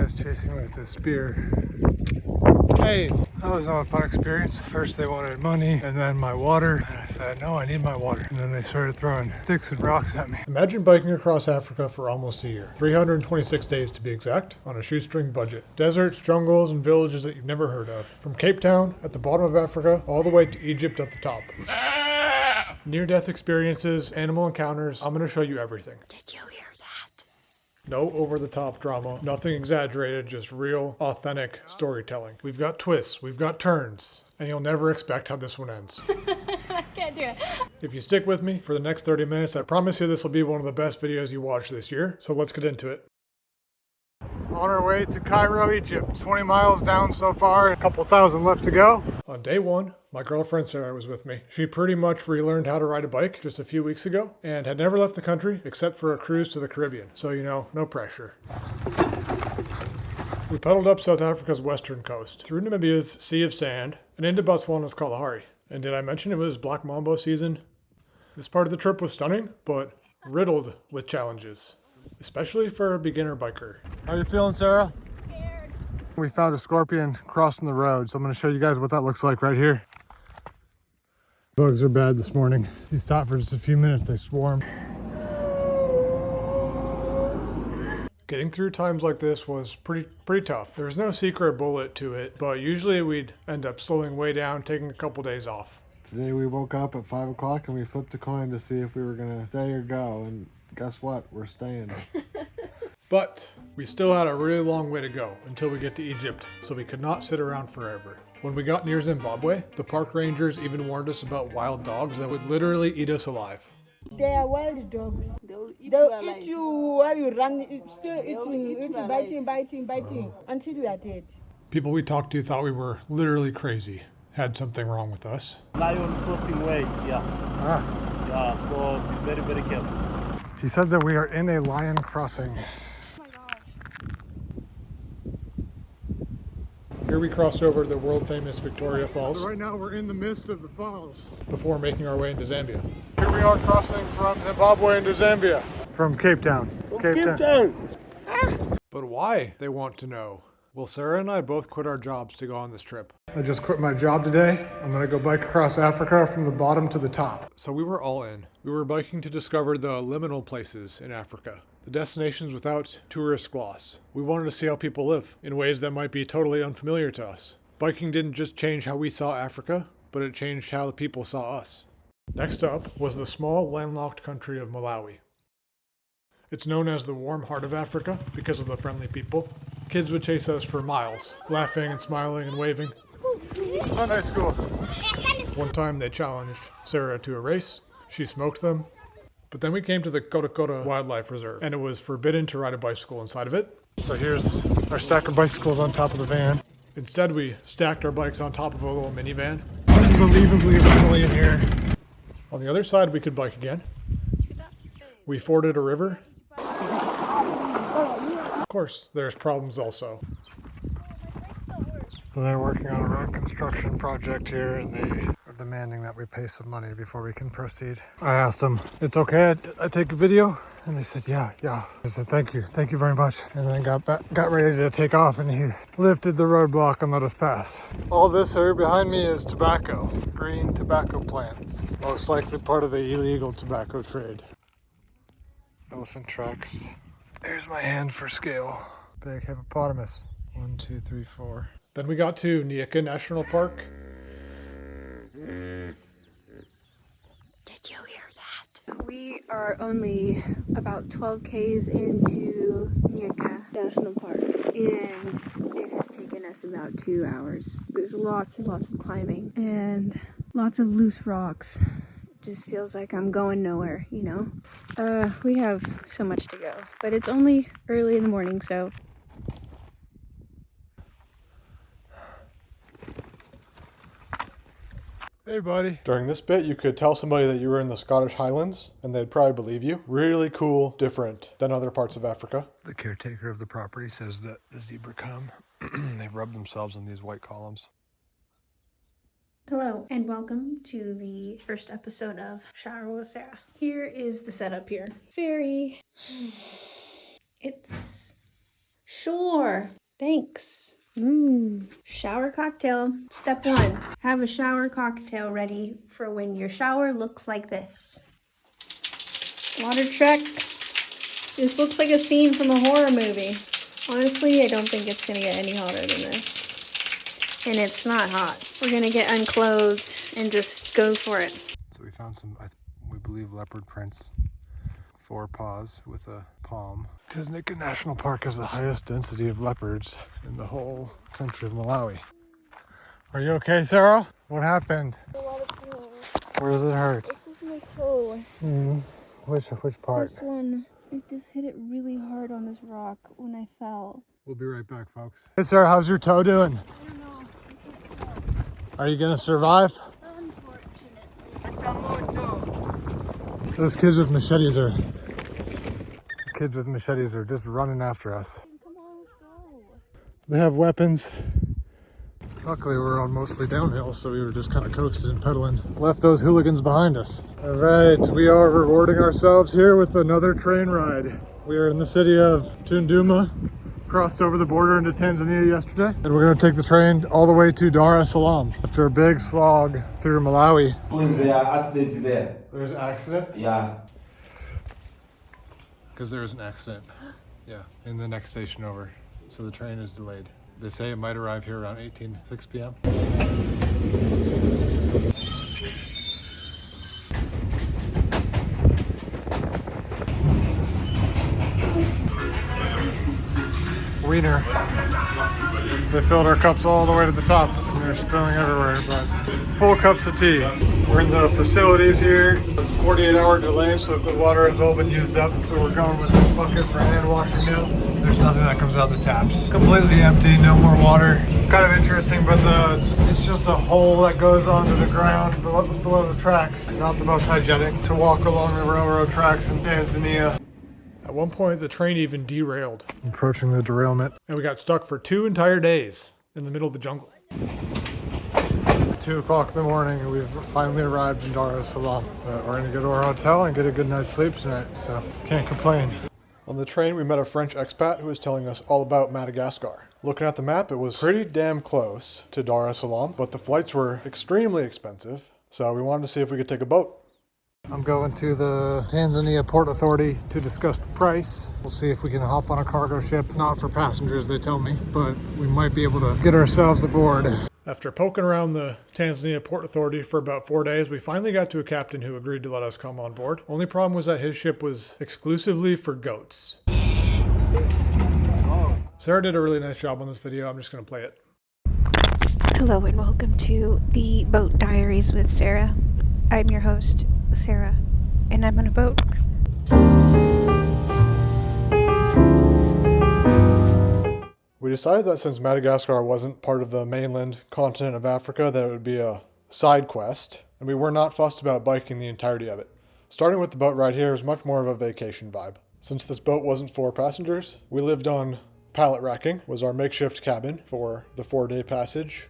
guys chasing me with a spear. Hey, that was not a fun experience. First they wanted money and then my water. And I said, no, I need my water. And then they started throwing sticks and rocks at me. Imagine biking across Africa for almost a year. 326 days to be exact, on a shoestring budget. Deserts, jungles, and villages that you've never heard of. From Cape Town, at the bottom of Africa, all the way to Egypt at the top. Near-death experiences, animal encounters. I'm going to show you everything. Did you hear that? No over-the-top drama, nothing exaggerated, just real, authentic storytelling. We've got twists, we've got turns, and you'll never expect how this one ends. I can't do it. If you stick with me for the next 30 minutes, I promise you this will be one of the best videos you watch this year, so let's get into it. On our way to Cairo, Egypt. 20 miles down so far, a couple thousand left to go. On day one, my girlfriend Sarah was with me. She pretty much relearned how to ride a bike just a few weeks ago and had never left the country except for a cruise to the Caribbean. So, you know, no pressure. We pedaled up South Africa's western coast, through Namibia's Sea of Sand, and into Botswana's Kalahari. And did I mention it was Black Mambo season? This part of the trip was stunning, but riddled with challenges, especially for a beginner biker. How you feeling, Sarah? Scared. We found a scorpion crossing the road, so I'm going to show you guys what that looks like right here. Bugs are bad this morning. You stop for just a few minutes, they swarm. Getting through times like this was pretty tough. There was no secret bullet to it, but usually we'd end up slowing way down, taking a couple days off. Today we woke up at 5 o'clock and we flipped a coin to see if we were gonna stay or go, and guess what? We're staying. But we still had a really long way to go until we get to Egypt, so we could not sit around forever. When we got near Zimbabwe, the park rangers even warned us about wild dogs that would literally eat us alive. They are wild dogs. They'll They'll eat you while you run, still eating, biting until you are dead. People we talked to thought we were literally crazy, had something wrong with us. Lion crossing way, yeah. Ah. Yeah, so be very, very careful. He said that we are in a lion crossing. Here we crossed over the world-famous Victoria Falls. Right now we're in the midst of the falls before making our way into Zambia. Here we are crossing from Zimbabwe into Zambia. From Cape Town. Cape Town! But why, they want to know. Well, Sarah and I both quit our jobs to go on this trip. I just quit my job today. I'm gonna go bike across Africa from the bottom to the top. So we were all in. We were biking to discover the liminal places in Africa. The destinations without tourist gloss. We wanted to see how people live in ways that might be totally unfamiliar to us. Biking didn't just change how we saw Africa, but it changed how the people saw us. Next up was the small landlocked country of Malawi. It's known as the warm heart of Africa because of the friendly people. Kids would chase us for miles, laughing and smiling and waving. Sunday school. One time they challenged Sarah to a race. She smoked them. But then we came to the Kota Wildlife Reserve, and it was forbidden to ride a bicycle inside of it. So here's our stack of bicycles on top of the van. Instead, we stacked our bikes on top of a little minivan. Unbelievably friendly in here. On the other side, we could bike again. We forded a river. Of course, there's problems also. So they're working on a road construction project here, and they are demanding that we pay some money before we can proceed. I asked them, it's okay I take a video? And they said, yeah. I said, thank you very much. And then got ready to take off, and he lifted the roadblock and let us pass. All this area behind me is tobacco, green tobacco plants, most likely part of the illegal tobacco trade. Elephant tracks. There's my hand for scale. Big hippopotamus. 1, 2, 3, 4. Then we got to Nyika National Park. Did you hear that? We are only about 12 k's into Nyika National Park, and it has taken us about 2 hours. There's lots and lots of climbing and lots of loose rocks. Just feels like I'm going nowhere, you know? We have so much to go, but it's only early in the morning, so. Hey buddy. During this bit, you could tell somebody that you were in the Scottish Highlands and they'd probably believe you. Really cool, different than other parts of Africa. The caretaker of the property says that the zebra come. They've rubbed themselves on these white columns. Hello and welcome to the first episode of Shower with Sarah. Here is the setup here. It's Sure. Thanks. Shower cocktail. Step 1. Have a shower cocktail ready for when your shower looks like this. Water check. This looks like a scene from a horror movie. Honestly, I don't think it's gonna get any hotter than this. And it's not hot. We're gonna get unclothed and just go for it. So we found some, we believe, leopard prints. 4 paws with a palm. Kiznika National Park has the highest density of leopards in the whole country of Malawi. Are you okay, Sarah? What happened? A lot of pain. Where does it hurt? This is my toe. Which part? This one. I just hit it really hard on this rock when I fell. We'll be right back, folks. Hey, Sarah, how's your toe doing? I don't know. Are you gonna survive? Unfortunately. Those kids with machetes are just running after us. Come on, let's go. They have weapons. Luckily, we're on mostly downhill, so we were just kind of coasting and pedaling. Left those hooligans behind us. All right, we are rewarding ourselves here with another train ride. We are in the city of Tunduma, crossed over the border into Tanzania yesterday, and we're gonna take the train all the way to Dar es Salaam after a big slog through Malawi. Was there accident there? There's an accident? Yeah. Because there was an accident, yeah, in the next station over. So the train is delayed. They say it might arrive here around 6 p.m. Wiener. They filled our cups all the way to the top, and they're spilling everywhere, but full cups of tea. We're in the facilities here. It's a 48-hour delay, so the water has all been used up. So we're going with this bucket for hand washing now. There's nothing that comes out the taps. Completely empty, no more water. Kind of interesting, but it's just a hole that goes onto the ground below the tracks. Not the most hygienic to walk along the railroad tracks in Tanzania. At one point, the train even derailed. Approaching the derailment. And we got stuck for 2 entire days in the middle of the jungle. 2 o'clock in the morning, and we've finally arrived in Dar es Salaam. We're gonna go to our hotel and get a good night's sleep tonight, so can't complain. On the train, we met a French expat who was telling us all about Madagascar. Looking at the map, it was pretty damn close to Dar es Salaam, but the flights were extremely expensive, so we wanted to see if we could take a boat. I'm going to the Tanzania Port Authority to discuss the price. We'll see if we can hop on a cargo ship. Not for passengers, they tell me, but we might be able to get ourselves aboard. After poking around the Tanzania Port Authority for about 4 days, we finally got to a captain who agreed to let us come on board. Only problem was that his ship was exclusively for goats. Sarah did a really nice job on this video. I'm just going to play it. Hello and welcome to the Boat Diaries with Sarah. I'm your host, Sarah, and I'm on a boat. We decided that since Madagascar wasn't part of the mainland continent of Africa, that it would be a side quest, and we were not fussed about biking the entirety of it. Starting with the boat ride here was much more of a vacation vibe. Since this boat wasn't for passengers, we lived on pallet racking, was our makeshift cabin for the 4-day passage.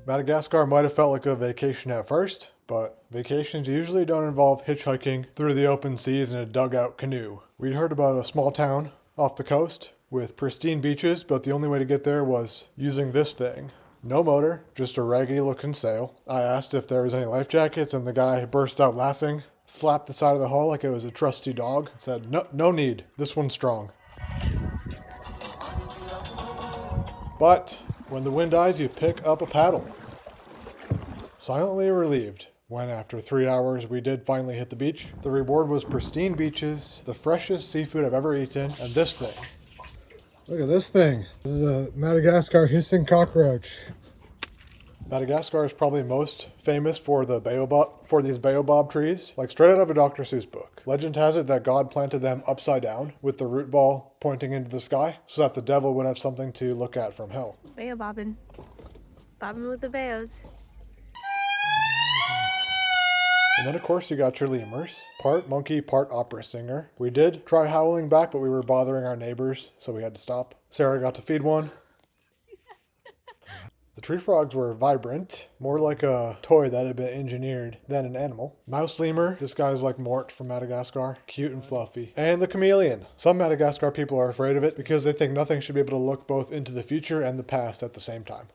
Madagascar might have felt like a vacation at first, but vacations usually don't involve hitchhiking through the open seas in a dugout canoe. We'd heard about a small town off the coast with pristine beaches, but the only way to get there was using this thing. No motor, just a raggedy looking sail. I asked if there was any life jackets, and the guy burst out laughing, slapped the side of the hull like it was a trusty dog, said, no need, this one's strong. But when the wind dies, you pick up a paddle. Silently relieved when, after 3 hours, we did finally hit the beach. The reward was pristine beaches, the freshest seafood I've ever eaten, and this thing. Look at this thing. This is a Madagascar hissing cockroach. Madagascar is probably most famous for these baobab trees, like straight out of a Dr. Seuss book. Legend has it that God planted them upside down with the root ball pointing into the sky so that the devil would have something to look at from hell. Bayo bobbing. Bobbing with the bayos. And then of course you got your lemurs, part monkey, part opera singer. We did try howling back, but we were bothering our neighbors, so we had to stop. Sarah got to feed one. The tree frogs were vibrant, more like a toy that had been engineered than an animal. Mouse lemur, this guy's like Mort from Madagascar, cute and fluffy. And the chameleon. Some Madagascar people are afraid of it because they think nothing should be able to look both into the future and the past at the same time.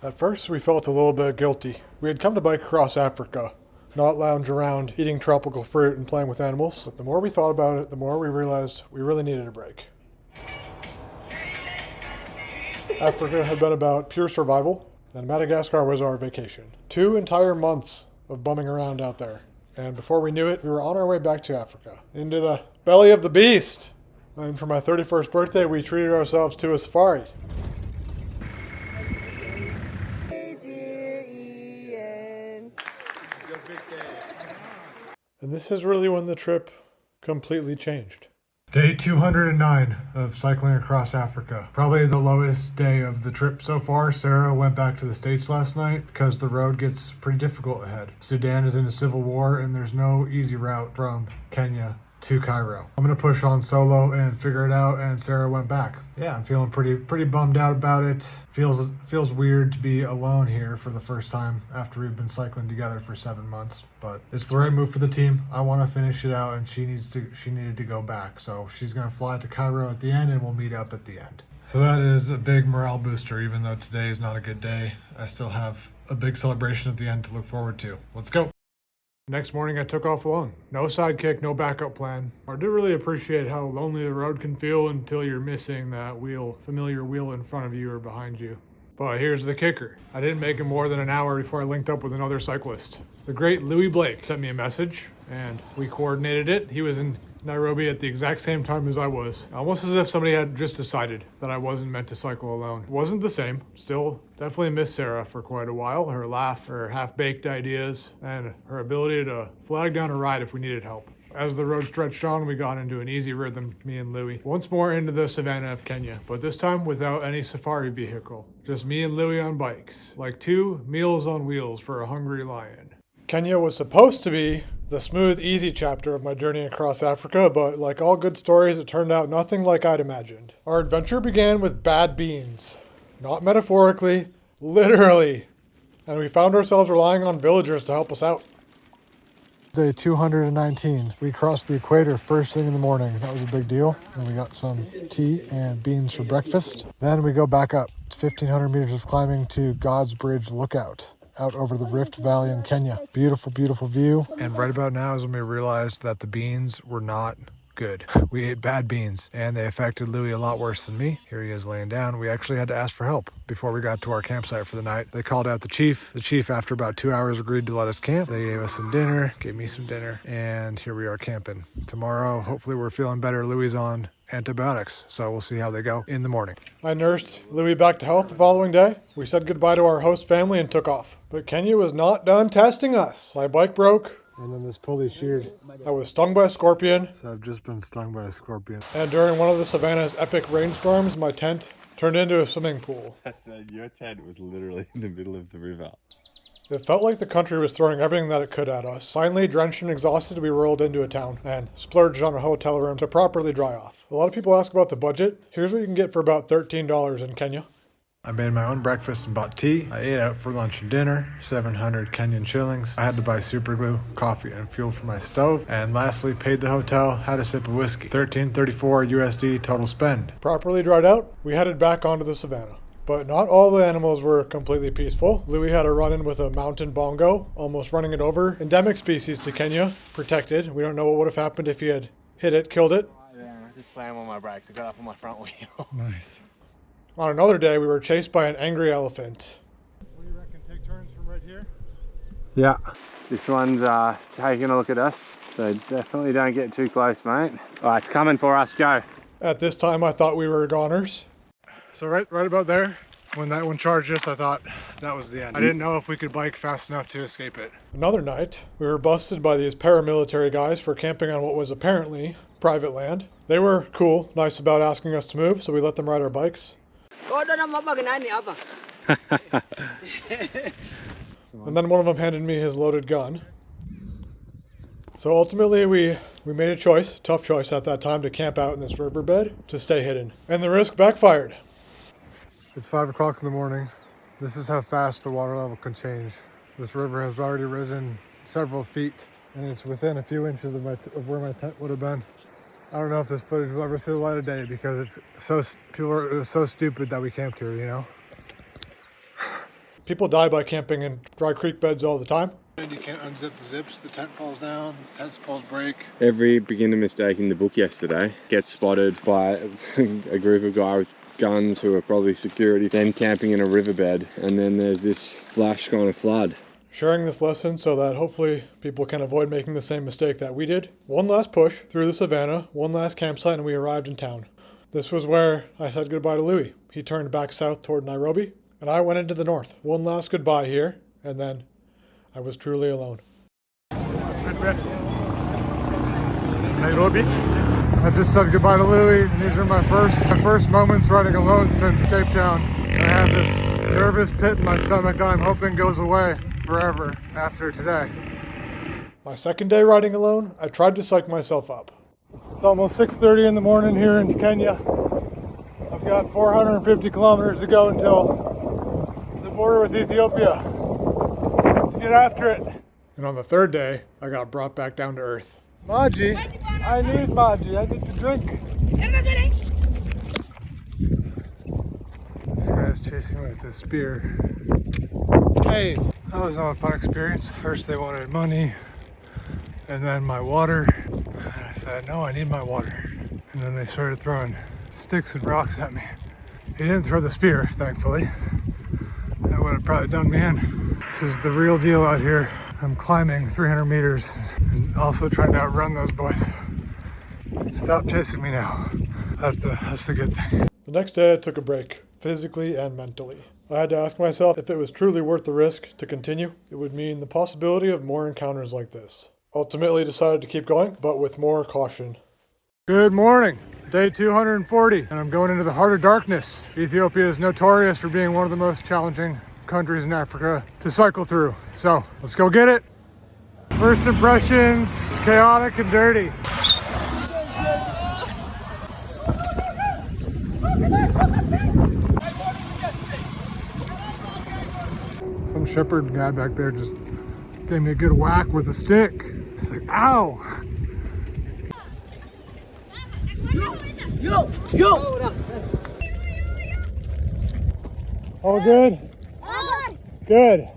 At first we felt a little bit guilty. We had come to bike across Africa, not lounge around eating tropical fruit and playing with animals. But the more we thought about it, the more we realized we really needed a break. Africa had been about pure survival, and Madagascar was our vacation. 2 entire months of bumming around out there. And before we knew it, we were on our way back to Africa, into the belly of the beast. And for my 31st birthday, we treated ourselves to a safari. And this is really when the trip completely changed. Day 209 of cycling across Africa. Probably the lowest day of the trip so far. Sarah went back to the States last night because the road gets pretty difficult ahead. Sudan is in a civil war and there's no easy route from Kenya to Cairo. I'm gonna push on solo and figure it out, and Sarah went back. Yeah, I'm feeling pretty bummed out about it. Feels weird to be alone here for the first time after we've been cycling together for 7 months, but it's the right move for the team. I want to finish it out, and she needed to go back, so she's gonna fly to Cairo at the end and we'll meet up at the end. So that is a big morale booster. Even though today is not a good day, I still have a big celebration at the end to look forward to. Let's go. Next morning I took off alone. No sidekick, no backup plan. I do really appreciate how lonely the road can feel until you're missing that familiar wheel in front of you or behind you. But here's the kicker. I didn't make it more than an hour before I linked up with another cyclist. The great Lewi Blake sent me a message and we coordinated it. He was in Nairobi at the exact same time as I was. Almost as if somebody had just decided that I wasn't meant to cycle alone. It wasn't the same. Still definitely missed Sarah for quite a while. Her laugh, her half-baked ideas, and her ability to flag down a ride if we needed help. As the road stretched on, we got into an easy rhythm, me and Lewi. Once more into the savannah of Kenya, but this time without any safari vehicle. Just me and Lewi on bikes, like 2 meals on wheels for a hungry lion. Kenya was supposed to be the smooth, easy chapter of my journey across Africa, but like all good stories, it turned out nothing like I'd imagined. Our adventure began with bad beans. Not metaphorically, literally. And we found ourselves relying on villagers to help us out. Day 219. We crossed the equator first thing in the morning. That was a big deal. Then we got some tea and beans for breakfast. Then we go back up. It's 1,500 meters of climbing to God's Bridge Lookout, out over the Rift Valley in Kenya. Beautiful, beautiful view. And right about now is when we realized that the beans were not good. We ate bad beans, and they affected Lewi a lot worse than me. Here he is laying down. We actually had to ask for help before we got to our campsite for the night. They called out the chief. The chief, after about 2 hours, agreed to let us camp. They gave us some dinner, gave me some dinner, and here we are camping. Tomorrow, hopefully we're feeling better. Lewi's on antibiotics, so we'll see how they go in the morning. I nursed Lewi back to health the following day. We said goodbye to our host family and took off. But Kenya was not done testing us. My bike broke. And then this pulley sheared. I was stung by a scorpion. So I've just been stung by a scorpion. And during one of the savannah's epic rainstorms, my tent turned into a swimming pool. I said your tent was literally in the middle of the river. It felt like the country was throwing everything that it could at us. Finally, drenched and exhausted, we rolled into a town and splurged on a hotel room to properly dry off. A lot of people ask about the budget. Here's what you can get for about $13 in Kenya. I made my own breakfast and bought tea. I ate out for lunch and dinner, 700 Kenyan shillings. I had to buy super glue, coffee, and fuel for my stove. And lastly, paid the hotel, had a sip of whiskey. $13.34 USD total spend. Properly dried out, we headed back onto the savannah. But not all the animals were completely peaceful. Lewi had a run-in with a mountain bongo, almost running it over. Endemic species to Kenya, protected. We don't know what would have happened if he had hit it, killed it. Yeah, I just slammed on my brakes. I got off on my front wheel. Nice. On another day, we were chased by an angry elephant. What do you reckon? Take turns from right here? Yeah, this one's taking a look at us, so definitely don't get too close, mate. All right, it's coming for us, Joe. At this time, I thought we were goners. So right about there, When that one charged us, I thought that was the end. I didn't know if we could bike fast enough to escape it. Another night, we were busted by these paramilitary guys for camping on what was apparently private land. They were cool, nice about asking us to move, so we let them ride our bikes. And then one of them handed me his loaded gun. So ultimately we made a choice, tough choice at that time, to camp out in this riverbed to stay hidden. And the risk backfired. It's 5 o'clock in the morning. This is how fast the water level can change. This river has already risen several feet, and it's within a few inches of where my tent would have been. I don't know if this footage will ever see the light of day because people are so stupid that we camped here, you know? People die by camping in dry creek beds all the time. You can't unzip the zips, the tent falls down, tent poles break. Every beginner mistake in the book yesterday gets spotted by a group of guys with guns who are probably security, then camping in a riverbed, and then there's this flash kind of flood. Sharing this lesson so that hopefully people can avoid making the same mistake that we did. One last push through the savannah, one last campsite, and we arrived in town. This was where I said goodbye to Lewi. He turned back south toward Nairobi, and I went into the north. One last goodbye here, and then I was truly alone. Nairobi. I just said goodbye to Lewi, and these are my first moments riding alone since Cape Town. And I have this nervous pit in my stomach that I'm hoping goes away forever after today. My second day riding alone, I tried to psych myself up. It's almost 6:30 in the morning here in Kenya. I've got 450 kilometers to go until the border with Ethiopia. Let's get after it. And on the third day, I got brought back down to earth. Maji, I need Maji. I need to drink. This guy's chasing me with his spear. Hey, that was not a fun experience. First they wanted money, and then my water. And I said, no, I need my water. And then they started throwing sticks and rocks at me. He didn't throw the spear, thankfully. That would have probably done me in. This is the real deal out here. I'm climbing 300 meters and also trying to outrun those boys. Stop chasing me now. That's the good thing. The next day I took a break, physically and mentally. I had to ask myself if it was truly worth the risk to continue. It would mean the possibility of more encounters like this. Ultimately decided to keep going, but with more caution. Good morning. Day 240, and I'm going into the heart of darkness. Ethiopia is notorious for being one of the most challenging countries in Africa to cycle through. So let's go get it. First impressions, it's chaotic and dirty. Some shepherd guy back there just gave me a good whack with a stick. It's like, ow! Yo! All good? Good.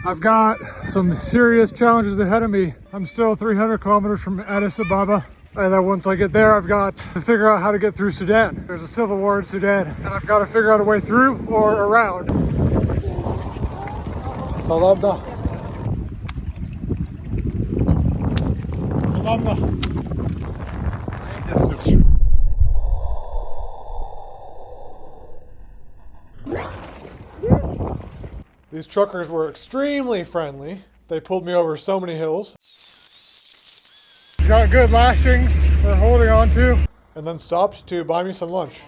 I've got some serious challenges ahead of me. I'm still 300 kilometers from Addis Ababa. And then once I get there, I've got to figure out how to get through Sudan. There's a civil war in Sudan, and I've got to figure out a way through or around. Salada. Salada. These truckers were extremely friendly. They pulled me over so many hills. Got good lashings for holding on to, and then stopped to buy me some lunch.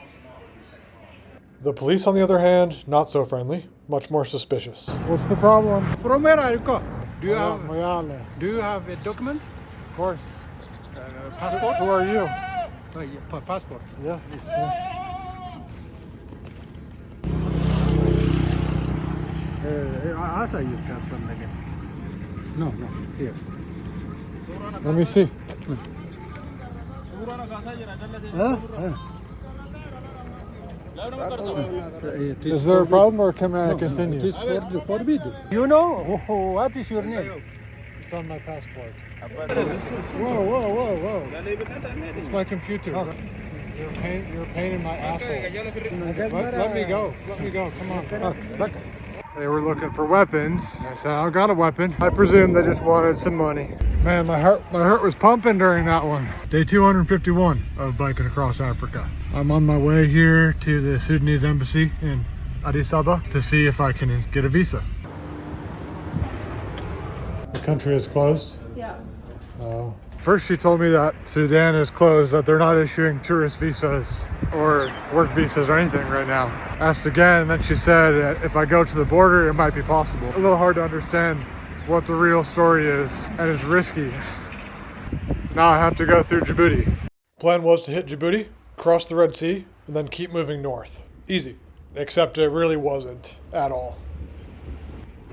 The police, on the other hand, not so friendly, much more suspicious. What's the problem? From where are you go? Do you have a document? Of course. Passport? Who are you? Passport. Yes. Also you got something again. No, here. Let me see. Is there a problem or can I continue? It is forbidden. You know what is your name? It's on my passport. Whoa. It's my computer. Oh. You're a pain in my asshole. Let me go. Come on. They were looking for weapons. I said, I got a weapon. I presume they just wanted some money. Man, my heart was pumping during that one. Day 251 of biking across Africa. I'm on my way here to the Sudanese embassy in Addis Ababa to see if I can get a visa. The country is closed? Yeah. Oh. First she told me that Sudan is closed, that they're not issuing tourist visas or work visas or anything right now. Asked again, and then she said if I go to the border, it might be possible. A little hard to understand what the real story is, and it's risky. Now I have to go through Djibouti. Plan was to hit Djibouti, cross the Red Sea, and then keep moving north. Easy. Except it really wasn't at all.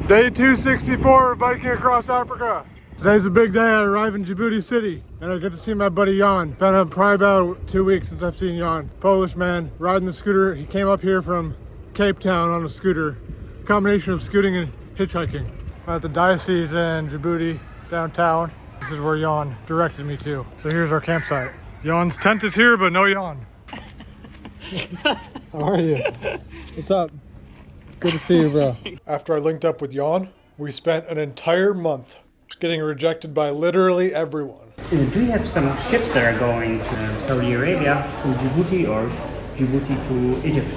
Day 264 of biking across Africa. Today's a big day. I arrive in Djibouti City and I get to see my buddy Jan. Been probably about 2 weeks since I've seen Jan. Polish man, riding the scooter. He came up here from Cape Town on a scooter. Combination of scooting and hitchhiking. I'm at the diocese in Djibouti, downtown. This is where Jan directed me to. So here's our campsite. Jan's tent is here, but no Jan. How are you? What's up? It's good to see you, bro. After I linked up with Jan, we spent an entire month getting rejected by literally everyone. Do you have some ships that are going to Saudi Arabia, to Djibouti, or Djibouti to Egypt?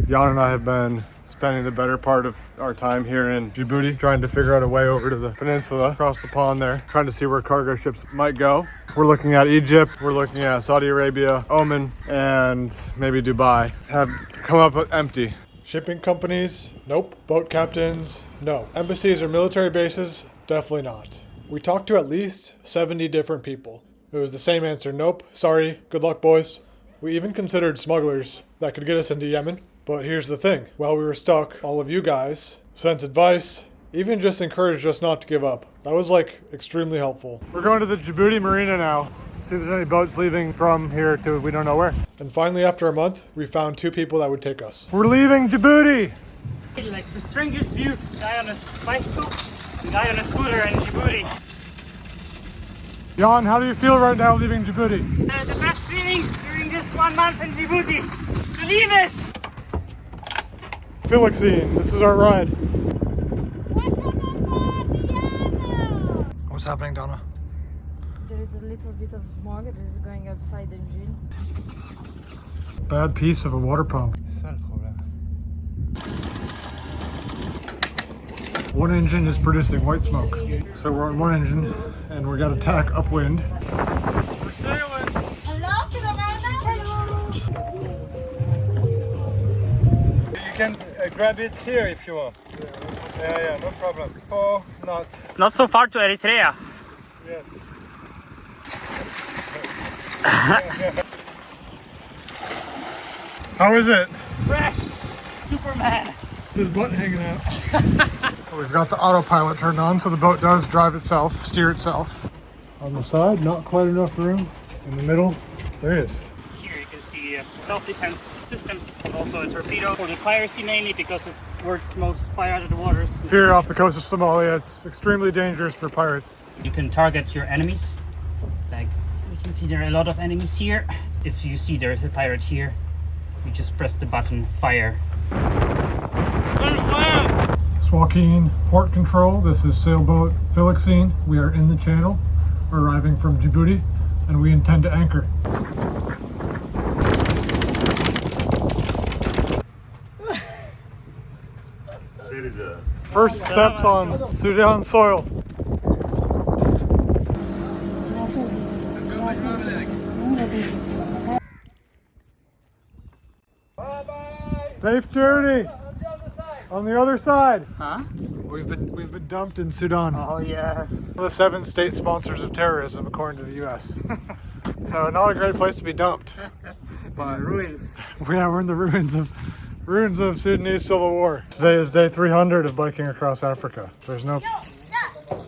Jan and I have been spending the better part of our time here in Djibouti, trying to figure out a way over to the peninsula, across the pond there, trying to see where cargo ships might go. We're looking at Egypt, we're looking at Saudi Arabia, Oman, and maybe Dubai. Have come up empty. Shipping companies, nope. Boat captains, no. Embassies or military bases, definitely not. We talked to at least 70 different people. It was the same answer, nope, sorry, good luck boys. We even considered smugglers that could get us into Yemen. But here's the thing, while we were stuck, all of you guys sent advice, even just encouraged us not to give up. That was like extremely helpful. We're going to the Djibouti marina now. See if there's any boats leaving from here to we don't know where. And finally, after a month, we found 2 people that would take us. We're leaving Djibouti! Like the strangest view, guy on a bicycle, the guy on a scooter in Djibouti. Jan, how do you feel right now leaving Djibouti? The best feeling during this 1 month in Djibouti. Believe it! Phylloxene, this is our ride. What's happening, Donna? There is a little bit of smog that is going outside the engine. Bad piece of a water pump. One engine is producing white smoke. So we're on one engine and we got a tack upwind. We're sailing! You can grab it here if you want. Yeah, no problem. 4 knots. It's not so far to Eritrea. Yes. How is it? Fresh! Superman! His butt hanging out. We've got the autopilot turned on so the boat does drive itself, steer itself. On the side, not quite enough room. In the middle, there it is. Here you can see self-defense systems, also a torpedo for the piracy mainly because it's where it's most fire out of the waters. If you're off the coast of Somalia, it's extremely dangerous for pirates. You can target your enemies. Like you can see there are a lot of enemies here. If you see there is a pirate here, you just press the button, fire. There's land! Swakeen Port Control, this is sailboat Phylloxene. We are in the channel, arriving from Djibouti, and we intend to anchor. First steps on Sudan soil. Safe journey. On the other side. Huh? We've been dumped in Sudan. Oh yes. One of the 7 state sponsors of terrorism, according to the U.S. So not a great place to be dumped. But ruins. Yeah, we're in the ruins of Sudanese civil war. Today is day 300 of biking across Africa. There's no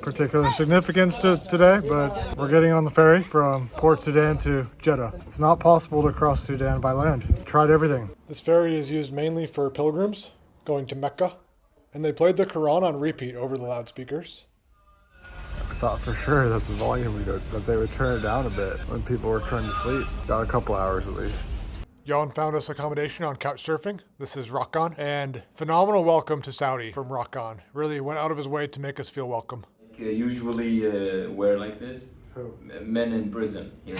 particular significance to today, but we're getting on the ferry from Port Sudan to Jeddah. It's not possible to cross Sudan by land. Tried everything. This ferry is used mainly for pilgrims going to Mecca, and they played the Quran on repeat over the loudspeakers. I thought for sure that the volume that they would turn it down a bit when people were trying to sleep. Got a couple hours at least. Jan found us accommodation on Couchsurfing. This is Rockon, and phenomenal welcome to Saudi from Rockon. Really went out of his way to make us feel welcome. Usually wear like this. Who? Men in prison here.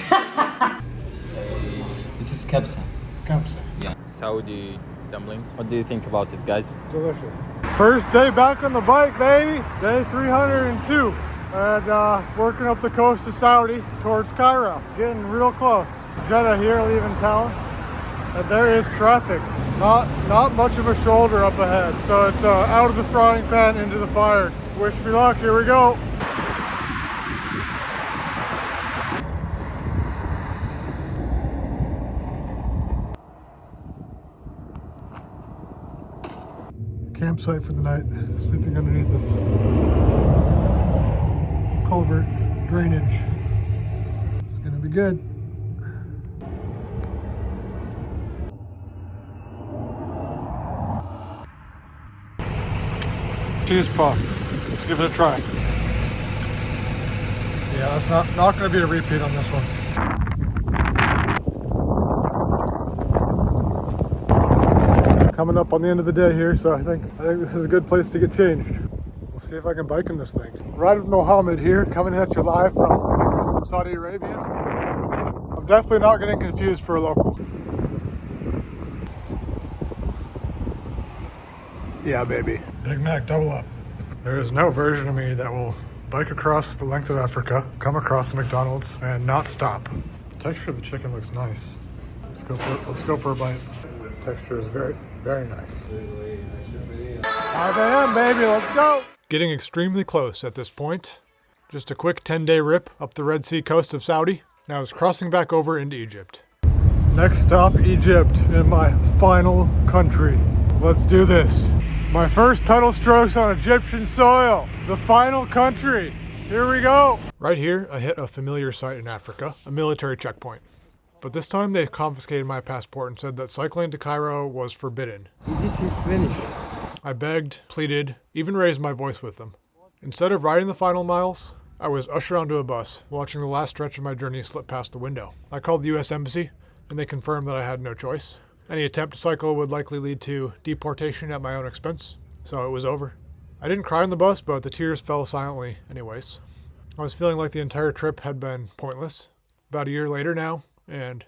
This is Kebsa. campsite. Yeah. Saudi dumplings. What do you think about it, guys? Delicious. First day back on the bike, baby. Day 302. And working up the coast of Saudi towards Cairo. Getting real close. Jeddah here leaving town. And there is traffic. Not much of a shoulder up ahead. So it's out of the frying pan into the fire. Wish me luck. Here we go. Campsite for the night, sleeping underneath this culvert drainage. It's gonna be good. Cheese puff. Let's give it a try. Yeah, that's not gonna be a repeat on this one. Coming up on the end of the day here, so I think this is a good place to get changed. We'll see if I can bike in this thing. Ride with Mohammed here, coming at you live from Saudi Arabia. I'm definitely not getting confused for a local. Yeah, baby. Big Mac, double up. There is no version of me that will bike across the length of Africa, come across the McDonald's, and not stop. The texture of the chicken looks nice. Let's go for a bite. Texture is very, very nice. 5 a.m. baby, let's go! Getting extremely close at this point. Just a quick 10-day rip up the Red Sea coast of Saudi. Now it's crossing back over into Egypt. Next stop, Egypt, in my final country. Let's do this. My first pedal strokes on Egyptian soil. The final country. Here we go. Right here, I hit a familiar site in Africa, a military checkpoint. But this time they confiscated my passport and said that cycling to Cairo was forbidden. This is finished. I begged, pleaded, even raised my voice with them. Instead of riding the final miles, I was ushered onto a bus, watching the last stretch of my journey slip past the window. I called the US Embassy, and they confirmed that I had no choice. Any attempt to cycle would likely lead to deportation at my own expense, so it was over. I didn't cry on the bus, but the tears fell silently anyways. I was feeling like the entire trip had been pointless. About a year later now, and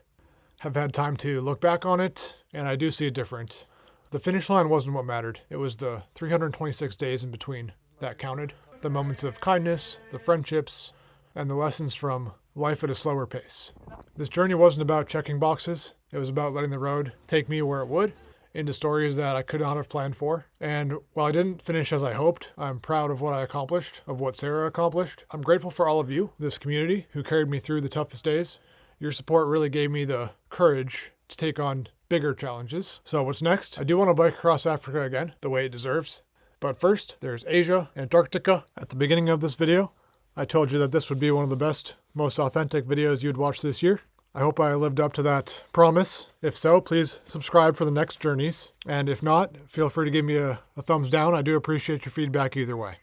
have had time to look back on it, and I do see it different. The finish line wasn't what mattered. It was the 326 days in between that counted. The moments of kindness, the friendships, and the lessons from life at a slower pace. This journey wasn't about checking boxes. It was about letting the road take me where it would, into stories that I could not have planned for. And while I didn't finish as I hoped, I'm proud of what I accomplished, of what Sarah accomplished. I'm grateful for all of you, this community, who carried me through the toughest days. Your support really gave me the courage to take on bigger challenges. So what's next? I do want to bike across Africa again, the way it deserves. But first, there's Asia, Antarctica. At the beginning of this video, I told you that this would be one of the best, most authentic videos you'd watch this year. I hope I lived up to that promise. If so, please subscribe for the next journeys. And if not, feel free to give me a thumbs down. I do appreciate your feedback either way.